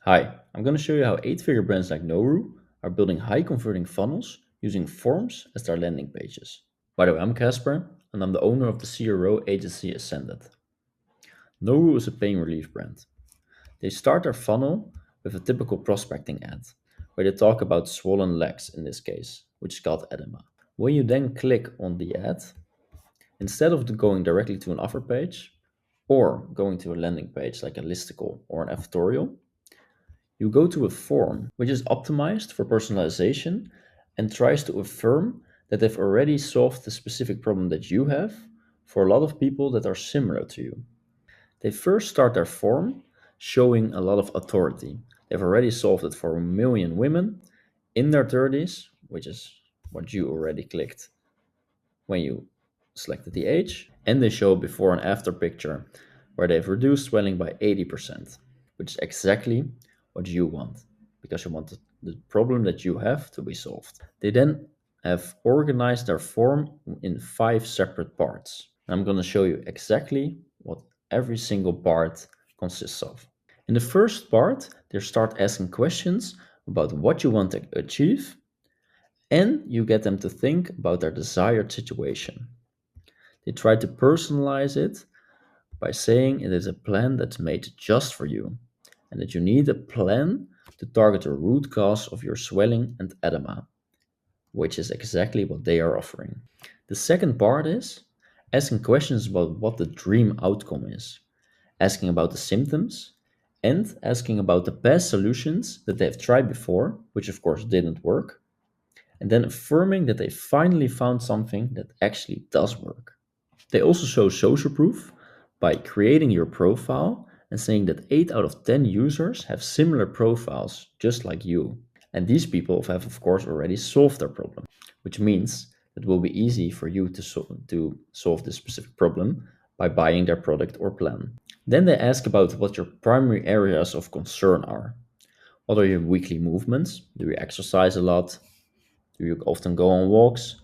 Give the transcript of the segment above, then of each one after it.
Hi, I'm going to show you how 8-figure brands like Nooro are building high converting funnels using forms as their landing pages. By the way, I'm Casper and I'm the owner of the CRO agency Ascended. Nooro is a pain relief brand. They start their funnel with a typical prospecting ad, where they talk about swollen legs in this case, which is called edema. When you then click on the ad, instead of going directly to an offer page or going to a landing page like a listicle or an editorial, you go to a form which is optimized for personalization and tries to affirm that they've already solved the specific problem that you have for a lot of people that are similar to you. They first start their form showing a lot of authority. They've already solved it for 1 million women in their 30s, which is what you already clicked when you selected the age. And they show a before and after picture where they've reduced swelling by 80%, which is exactly what you want because you want the problem that you have to be solved. They then have organized their form in 5 separate parts. I'm going to show you exactly what every single part consists of. In the first part, they start asking questions about what you want to achieve, and you get them to think about their desired situation. They try to personalize it by saying it is a plan that's made just for you and that you need a plan to target the root cause of your swelling and edema, which is exactly what they are offering. The second part is asking questions about what the dream outcome is, asking about the symptoms, and asking about the past solutions that they've tried before, which of course didn't work, and then affirming that they finally found something that actually does work. They also show social proof by creating your profile and saying that 8 out of 10 users have similar profiles just like you. And these people have, of course, already solved their problem, which means it will be easy for you to solve this specific problem by buying their product or plan. Then they ask about what your primary areas of concern are. What are your weekly movements? Do you exercise a lot? Do you often go on walks?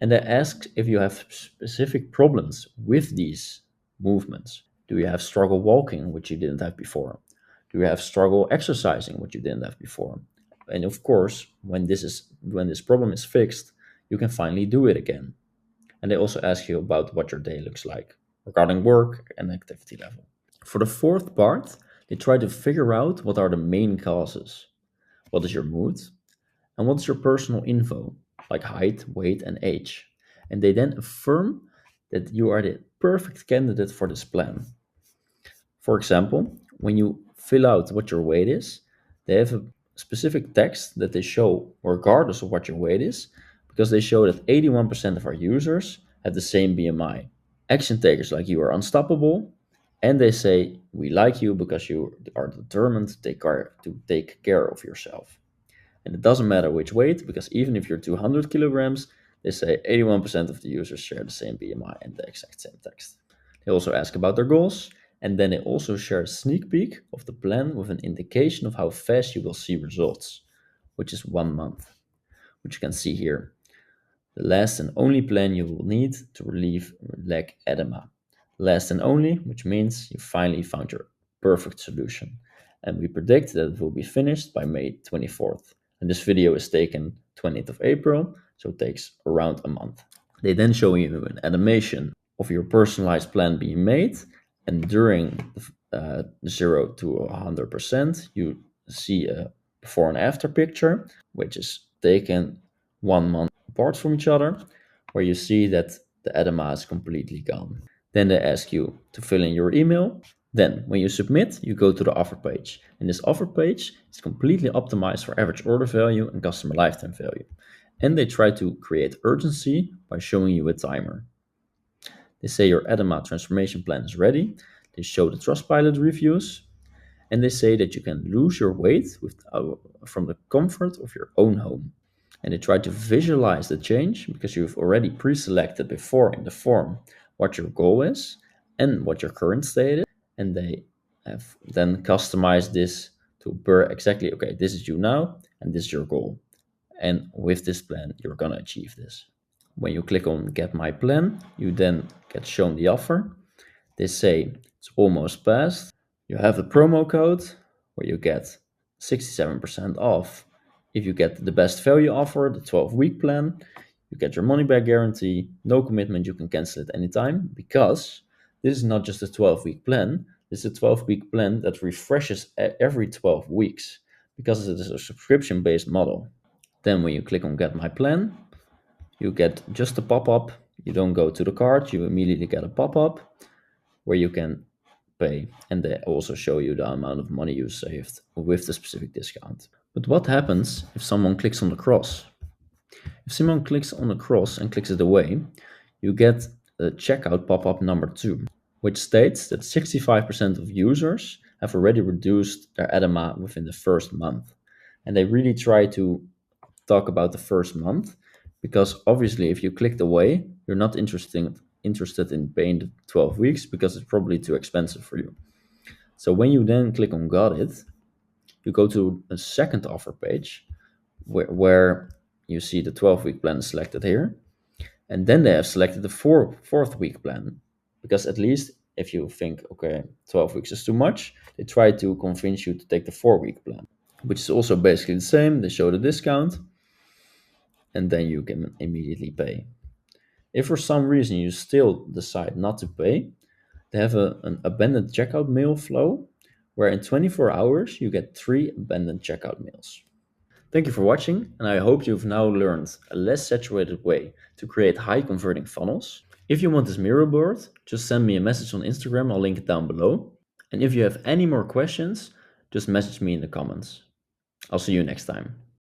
And they ask if you have specific problems with these movements. Do you have struggle walking, which you didn't have before? Do you have struggle exercising, which you didn't have before? And of course, when this problem is fixed, you can finally do it again. And they also ask you about what your day looks like regarding work and activity level. For the fourth part, they try to figure out what are the main causes. What is your mood? And what's your personal info, like height, weight, and age? And they then affirm that you are the perfect candidate for this plan. For example, when you fill out what your weight is, they have a specific text that they show regardless of what your weight is, because they show that 81% of our users have the same BMI. Action takers like you are unstoppable, and they say we like you because you are determined to take care of yourself. And it doesn't matter which weight, because even if you're 200 kilograms, they say 81% of the users share the same BMI and the exact same text. They also ask about their goals, and then they also share a sneak peek of the plan with an indication of how fast you will see results, which is 1 month, which you can see here. The last and only plan you will need to relieve leg edema. Last and only, which means you finally found your perfect solution. And we predict that it will be finished by May 24th. And this video is taken 20th of April, so it takes around a month. They then show you an animation of your personalized plan being made, and during 0 to 100%, you see a before and after picture, which is taken 1 month apart from each other, where you see that the edema is completely gone. Then they ask you to fill in your email. Then, when you submit, you go to the offer page. And this offer page is completely optimized for average order value and customer lifetime value. And they try to create urgency by showing you a timer. They say your edema transformation plan is ready. They show the Trustpilot reviews. And they say that you can lose your weight from the comfort of your own home. And they try to visualize the change because you've already pre-selected before in the form what your goal is and what your current state is. And they have then customized this to exactly, okay, this is you now and this is your goal. And with this plan, you're going to achieve this. When you click on Get My Plan, you then get shown the offer. They say it's almost passed. You have the promo code where you get 67% off. If you get the best value offer, the 12-week plan, you get your money back guarantee, no commitment, you can cancel it anytime, because this is not just a 12-week plan, this is a 12-week plan that refreshes every 12 weeks because it is a subscription-based model. Then when you click on Get My Plan, you get just a pop-up. You don't go to the cart, you immediately get a pop-up where you can pay, and they also show you the amount of money you saved with the specific discount. But what happens if someone clicks on the cross? If someone clicks on the cross and clicks it away, you get the checkout pop-up number 2, which states that 65% of users have already reduced their edema within the first month. And they really try to talk about the first month, because obviously if you clicked away, you're not interested in paying the 12 weeks because it's probably too expensive for you. So when you then click on Got It, you go to a second offer page where you see the 12-week plan selected here, and then they have selected the fourth week plan, because at least if you think, okay, 12 weeks is too much, they try to convince you to take the 4-week plan, which is also basically the same. They show the discount, and then you can immediately pay. If for some reason you still decide not to pay, they have an abandoned checkout mail flow where in 24 hours you get 3 abandoned checkout mails. Thank you for watching, and I hope you've now learned a less saturated way to create high converting funnels. If you want this Miro board, just send me a message on Instagram, I'll link it down below. And if you have any more questions, just message me in the comments. I'll see you next time.